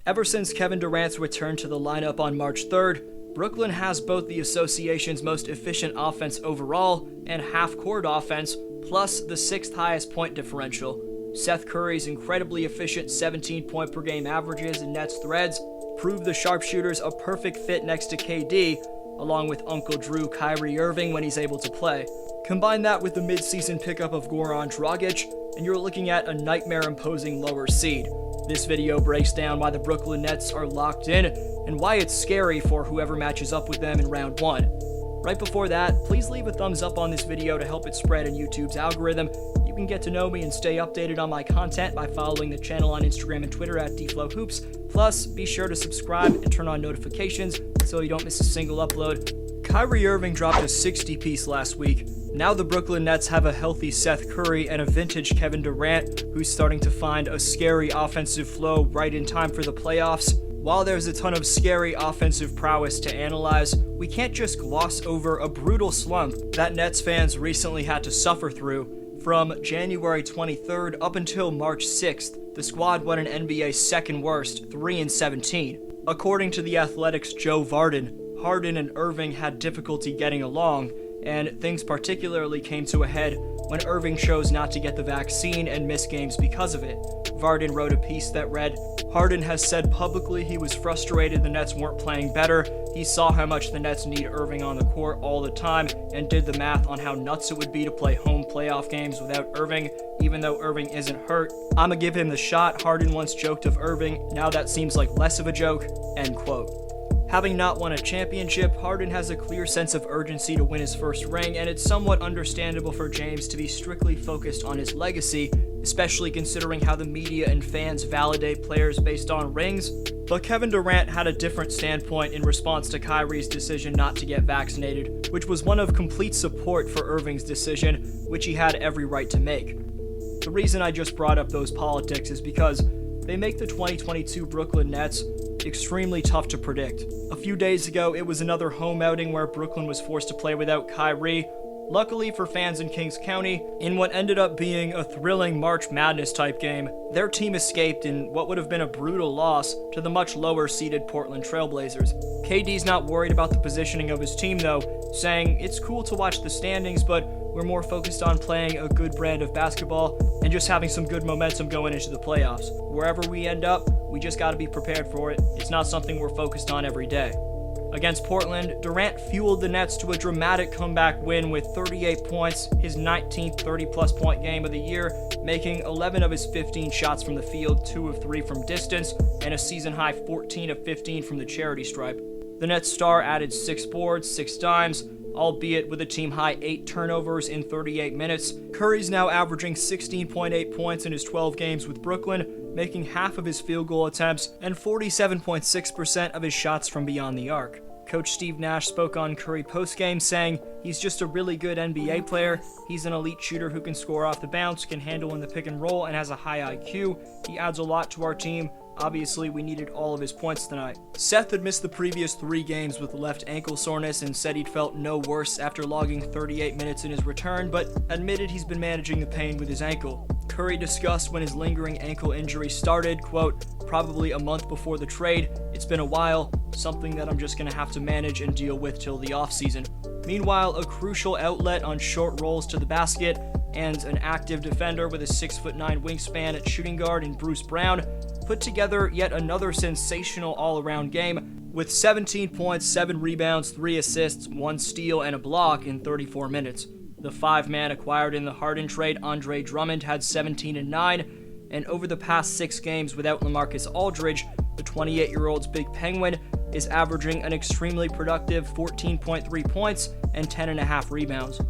Ever since Kevin Durant's return to the lineup on March 3rd, Brooklyn has both the association's most efficient offense overall and half-court offense, plus the 6th highest point differential. Seth Curry's incredibly efficient 17-point-per-game averages and Nets threads prove the sharpshooters a perfect fit next to KD, along with Uncle Drew Kyrie Irving when he's able to play. Combine that with the mid-season pickup of Goran Dragic, and you're looking at a nightmare-imposing lower seed. This video breaks down why the Brooklyn Nets are locked in, and why it's scary for whoever matches up with them in round 1. Right before that, please leave a thumbs up on this video to help it spread in YouTube's algorithm. You can get to know me and stay updated on my content by following the channel on Instagram and Twitter at DFlowHoops. Plus, be sure to subscribe and turn on notifications so you don't miss a single upload. Kyrie Irving dropped a 60-piece last week. Now the Brooklyn Nets have a healthy Seth Curry and a vintage Kevin Durant, who's starting to find a scary offensive flow right in time for the playoffs. While there's a ton of scary offensive prowess to analyze, we can't just gloss over a brutal slump that Nets fans recently had to suffer through. From January 23rd up until March 6th, the squad won an NBA's second worst, 3-17. According to The Athletic's Joe Varden, Harden and Irving had difficulty getting along, and things particularly came to a head when Irving chose not to get the vaccine and miss games because of it. Varden wrote a piece that read, "Harden has said publicly he was frustrated the Nets weren't playing better. He saw how much the Nets need Irving on the court all the time and did the math on how nuts it would be to play home playoff games without Irving, even though Irving isn't hurt. I'ma give him the shot. Harden once joked of Irving. Now that seems like less of a joke." End quote. Having not won a championship, Harden has a clear sense of urgency to win his first ring, and it's somewhat understandable for James to be strictly focused on his legacy, especially considering how the media and fans validate players based on rings. But Kevin Durant had a different standpoint in response to Kyrie's decision not to get vaccinated, which was one of complete support for Irving's decision, which he had every right to make. The reason I just brought up those politics is because they make the 2022 Brooklyn Nets extremely tough to predict. A few days ago, it was another home outing where Brooklyn was forced to play without Kyrie. Luckily for fans in Kings County, in what ended up being a thrilling March Madness type game, their team escaped in what would have been a brutal loss to the much lower-seeded Portland Trailblazers. KD's not worried about the positioning of his team though, saying, "It's cool to watch the standings, but we're more focused on playing a good brand of basketball and just having some good momentum going into the playoffs. Wherever we end up, we just gotta be prepared for it. It's not something we're focused on every day." Against Portland, Durant fueled the Nets to a dramatic comeback win with 38 points, his 19th 30-plus point game of the year, making 11 of his 15 shots from the field, 2 of 3 from distance, and a season-high 14 of 15 from the charity stripe. The Nets star added 6 boards, 6 dimes, albeit with a team-high 8 turnovers in 38 minutes. Curry's now averaging 16.8 points in his 12 games with Brooklyn, making half of his field goal attempts and 47.6% of his shots from beyond the arc. Coach Steve Nash spoke on Curry postgame, saying, "He's just a really good NBA player. He's an elite shooter who can score off the bounce, can handle in the pick and roll, and has a high IQ. He adds a lot to our team. Obviously, we needed all of his points tonight." Seth had missed the previous 3 games with left ankle soreness and said he'd felt no worse after logging 38 minutes in his return, but admitted he's been managing the pain with his ankle. Curry discussed when his lingering ankle injury started, quote, "Probably a month before the trade. It's been a while, something that I'm just gonna have to manage and deal with till the offseason." Meanwhile, a crucial outlet on short rolls to the basket and an active defender with a 6'9" wingspan at shooting guard in Bruce Brown put together yet another sensational all-around game with 17 points, 7 rebounds, 3 assists, 1 steal, and a block in 34 minutes. The 5-man acquired in the Harden trade, Andre Drummond, had 17 and 9, and over the past 6 games without LaMarcus Aldridge, the 28-year-old's Big Penguin is averaging an extremely productive 14.3 points and 10.5 rebounds.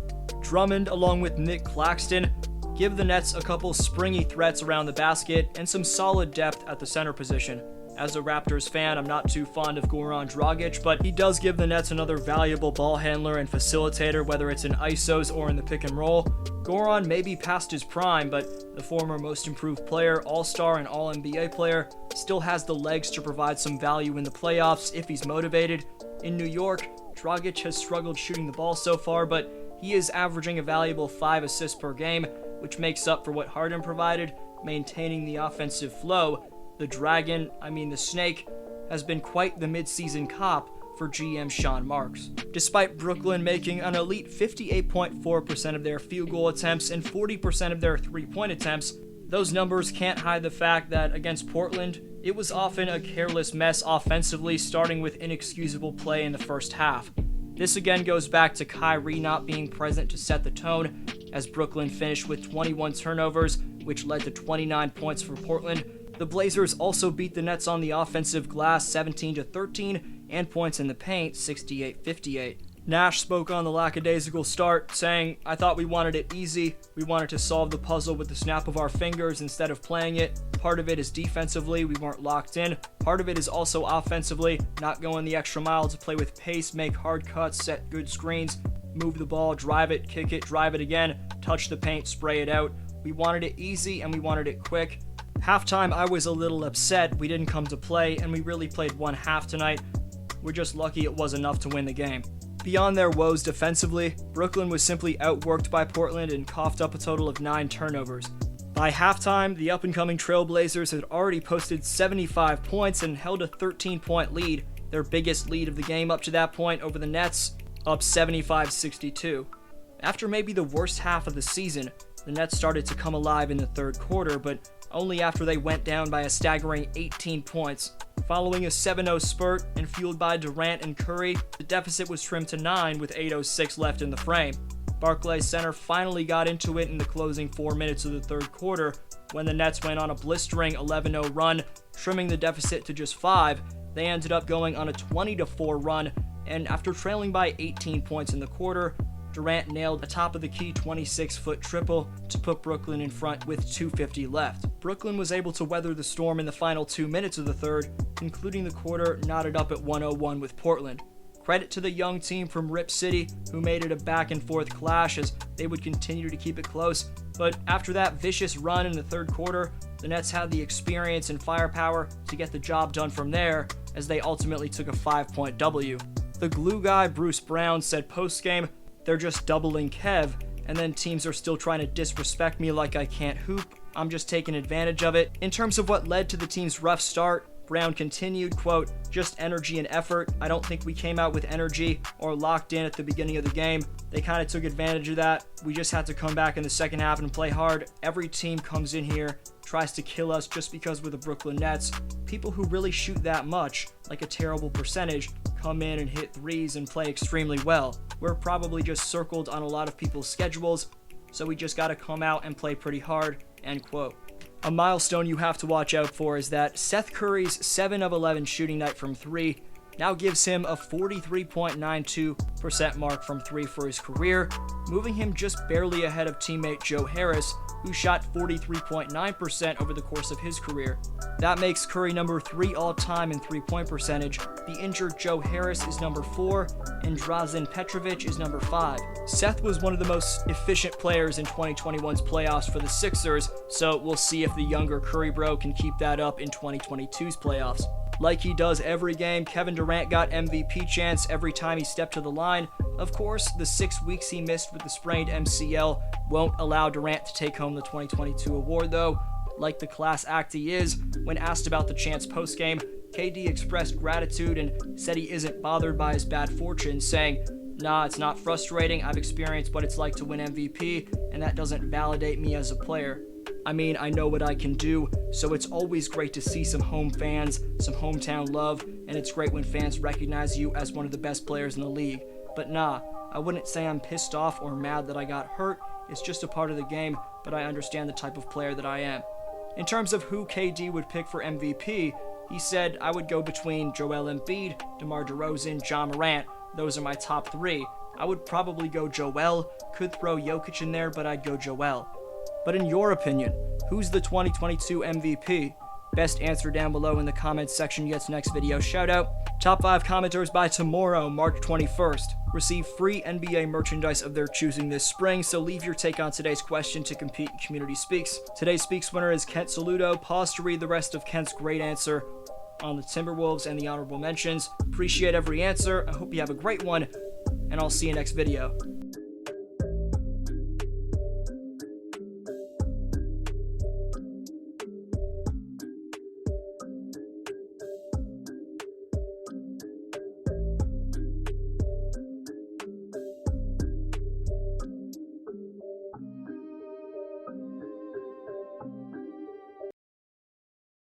Drummond, along with Nick Claxton, give the Nets a couple springy threats around the basket and some solid depth at the center position. As a Raptors fan, I'm not too fond of Goran Dragic, but he does give the Nets another valuable ball handler and facilitator, whether it's in ISOs or in the pick and roll. Goran may be past his prime, but the former most improved player, all-star and all-NBA player, still has the legs to provide some value in the playoffs if he's motivated. In New York, Dragic has struggled shooting the ball so far, but he is averaging a valuable 5 assists per game, which makes up for what Harden provided, maintaining the offensive flow. The Dragon, the Snake, has been quite the midseason cop for GM Sean Marks. Despite Brooklyn making an elite 58.4% of their field goal attempts and 40% of their three-point attempts, those numbers can't hide the fact that against Portland, it was often a careless mess offensively, starting with inexcusable play in the first half. This again goes back to Kyrie not being present to set the tone, as Brooklyn finished with 21 turnovers, which led to 29 points for Portland. The Blazers also beat the Nets on the offensive glass 17-13 and points in the paint 68-58. Nash spoke on the lackadaisical start, saying, "I thought we wanted it easy. We wanted to solve the puzzle with the snap of our fingers instead of playing it. Part of it is defensively, we weren't locked in. Part of it is also offensively, not going the extra mile to play with pace, make hard cuts, set good screens, move the ball, drive it, kick it, drive it again, touch the paint, spray it out. We wanted it easy and we wanted it quick. Halftime, I was a little upset. We didn't come to play, and we really played one half tonight. We're just lucky it was enough to win the game." Beyond their woes defensively, Brooklyn was simply outworked by Portland and coughed up a total of 9 turnovers. By halftime, the up-and-coming Trailblazers had already posted 75 points and held a 13-point lead, their biggest lead of the game up to that point over the Nets, up 75-62. After maybe the worst half of the season, the Nets started to come alive in the third quarter, but only after they went down by a staggering 18 points. Following a 7-0 spurt and fueled by Durant and Curry, the deficit was trimmed to 9 with 8:06 left in the frame. Barclays Center finally got into it in the closing 4 minutes of the third quarter when the Nets went on a blistering 11-0 run, trimming the deficit to just 5. They ended up going on a 20-4 run, and after trailing by 18 points in the quarter, Durant nailed a top-of-the-key 26-foot triple to put Brooklyn in front with 2:50 left. Brooklyn was able to weather the storm in the final 2 minutes of the third, concluding the quarter knotted up at 101 with Portland. Credit to the young team from Rip City, who made it a back-and-forth clash as they would continue to keep it close, but after that vicious run in the third quarter, the Nets had the experience and firepower to get the job done from there, as they ultimately took a 5-point W. The glue guy, Bruce Brown, said post-game, "They're just doubling Kev, and then teams are still trying to disrespect me like I can't hoop. I'm just taking advantage of it." In terms of what led to the team's rough start, Brown continued, quote, "Just energy and effort. I don't think we came out with energy or locked in at the beginning of the game. They kind of took advantage of that. We just had to come back in the second half and play hard. Every team comes in here, tries to kill us just because we're the Brooklyn Nets. People who really shoot that much, like a terrible percentage, come in and hit threes and play extremely well. We're probably just circled on a lot of people's schedules, so we just gotta come out and play pretty hard," end quote. A milestone you have to watch out for is that Seth Curry's 7 of 11 shooting night from 3 now gives him a 43.92% mark from 3 for his career, moving him just barely ahead of teammate Joe Harris, who shot 43.9% over the course of his career. That makes Curry number 3 all-time in three-point percentage. The injured Joe Harris is number 4, and Drazen Petrovic is number 5. Seth was one of the most efficient players in 2021's playoffs for the Sixers, so we'll see if the younger Curry bro can keep that up in 2022's playoffs. Like he does every game, Kevin Durant got MVP chance every time he stepped to the line. Of course, the 6 weeks he missed with the sprained MCL won't allow Durant to take home the 2022 award though. Like the class act he is, when asked about the chance postgame, KD expressed gratitude and said he isn't bothered by his bad fortune, saying, "Nah, it's not frustrating. I've experienced what it's like to win MVP, and that doesn't validate me as a player. I mean, I know what I can do, so it's always great to see some home fans, some hometown love, and it's great when fans recognize you as one of the best players in the league. But nah, I wouldn't say I'm pissed off or mad that I got hurt. It's just a part of the game, but I understand the type of player that I am." In terms of who KD would pick for MVP, he said, "I would go between Joel Embiid, DeMar DeRozan, Ja Morant. Those are my top 3. I would probably go Joel, could throw Jokic in there, but I'd go Joel." But in your opinion, who's the 2022 MVP? Best answer down below in the comments section gets next video shoutout. Top 5 commenters by tomorrow, March 21st. Receive free NBA merchandise of their choosing this spring, so leave your take on today's question to compete in Community Speaks. Today's Speaks winner is Kent Saludo. Pause to read the rest of Kent's great answer on the Timberwolves and the honorable mentions. Appreciate every answer. I hope you have a great one, and I'll see you next video.